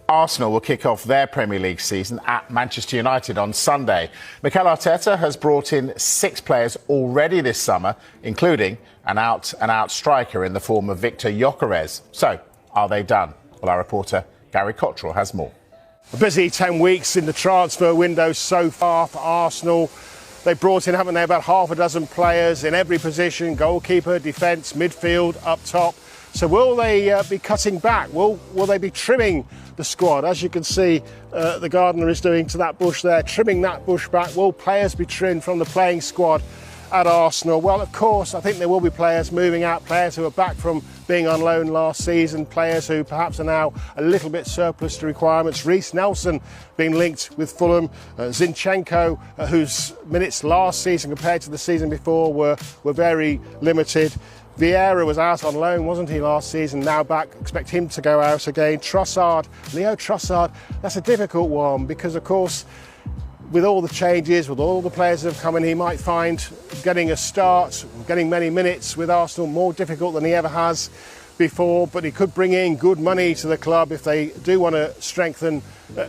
Arsenal will kick off their Premier League season at Manchester United on Sunday. Mikel Arteta has brought in 6 players already this summer, including an out-and-out striker in the form of Victor Gyökeres. So, are they done? Well, our reporter Gary Cottrell has more. A busy 10 weeks in the transfer window so far for Arsenal. They brought in, haven't they, about half a dozen players in every position: goalkeeper, defence, midfield, up top. So will they be cutting back? Will they be trimming the squad? As you can see, the gardener is doing to that bush there, trimming that bush back. Will players be trimmed from the playing squad at Arsenal? Well, of course, I think there will be players moving out, players who are back from being on loan last season, players who perhaps are now a little bit surplus to requirements. Reiss Nelson being linked with Fulham, Zinchenko, whose minutes last season compared to the season before were very limited. Vieira was out on loan, wasn't he, last season? Now back, expect him to go out again. Leo Trossard, that's a difficult one because, of course, with all the changes, with all the players that have come in, he might find getting a start, getting many minutes with Arsenal more difficult than he ever has before. But he could bring in good money to the club if they do want to strengthen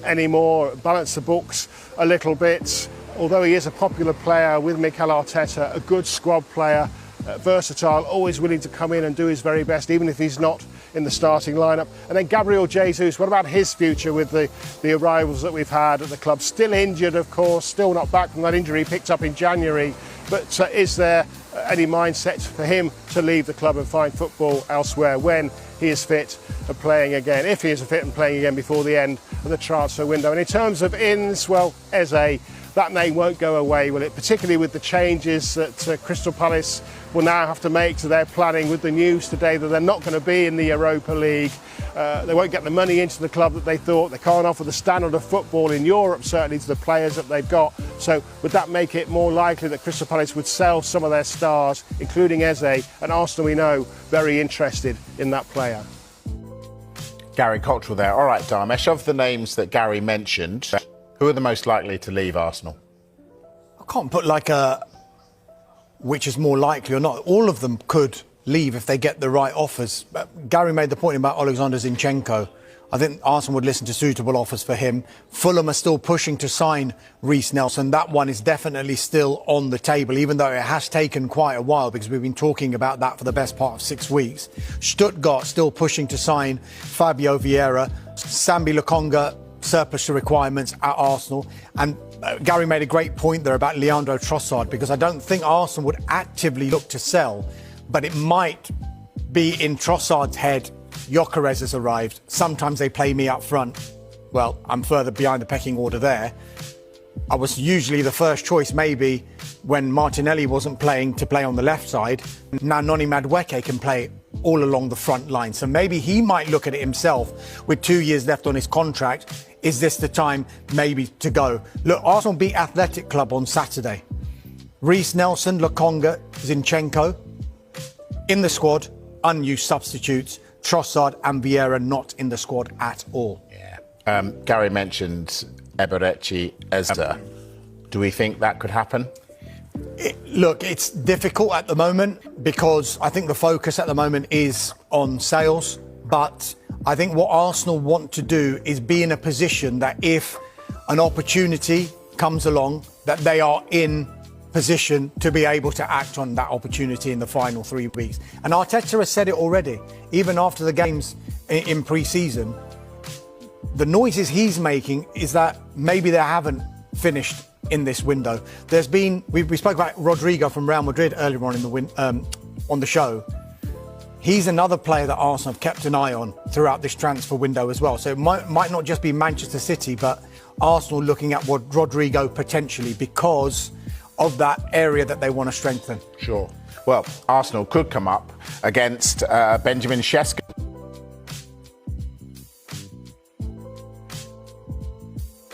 any more, balance the books a little bit. Although he is a popular player with Mikel Arteta, a good squad player, versatile, always willing to come in and do his very best, even if he's not in the starting lineup. And then Gabriel Jesus, what about his future with the arrivals that we've had at the club? Still injured, of course, still not back from that injury picked up in January. But is there any mindset for him to leave the club and find football elsewhere when he is fit and playing again, if he is fit and playing again before the end of the transfer window? And in terms of ins, well, Eze, that name won't go away, will it? Particularly with the changes that Crystal Palace will now have to make to their planning with the news today that they're not going to be in the Europa League. They won't get the money into the club that they thought. They can't offer the standard of football in Europe, certainly, to the players that they've got. So would that make it more likely that Crystal Palace would sell some of their stars, including Eze? And Arsenal, we know, very interested in that player. Gary Cottrell there. All right, Dharmesh, of the names that Gary mentioned, who are the most likely to leave Arsenal? I can't put which is more likely or not. All of them could leave if they get the right offers. Gary made the point about Alexander Zinchenko. I think Arsenal would listen to suitable offers for him. Fulham are still pushing to sign Reiss Nelson. That one is definitely still on the table, even though it has taken quite a while because we've been talking about that for the best part of 6 weeks. Stuttgart still pushing to sign Fabio Vieira. Sambi Lokonga, surplus to requirements at Arsenal. And Gary made a great point there about Leandro Trossard, because I don't think Arsenal would actively look to sell, but it might be in Trossard's head, Gyökeres has arrived, sometimes they play me up front. Well, I'm further behind the pecking order there. I was usually the first choice maybe when Martinelli wasn't playing to play on the left side. Now Noni Madueke can play all along the front line. So maybe he might look at it himself with 2 years left on his contract. Is this the time maybe to go? Look, Arsenal beat Athletic Club on Saturday. Reiss Nelson, Lokonga, Zinchenko in the squad, unused substitutes. Trossard and Vieira not in the squad at all. Yeah. Gary mentioned Eberechi Eze. Do we think that could happen? Look, it's difficult at the moment because I think the focus at the moment is on sales. But I think what Arsenal want to do is be in a position that if an opportunity comes along, that they are in position to be able to act on that opportunity in the final 3 weeks. And Arteta has said it already, even after the games in pre-season. The noises he's making is that maybe they haven't finished in this window. We spoke about Rodrigo from Real Madrid earlier on on the show. He's another player that Arsenal have kept an eye on throughout this transfer window as well. So it might not just be Manchester City, but Arsenal looking at Rodrigo potentially because of that area that they want to strengthen. Sure. Well, Arsenal could come up against Benjamin Sesko.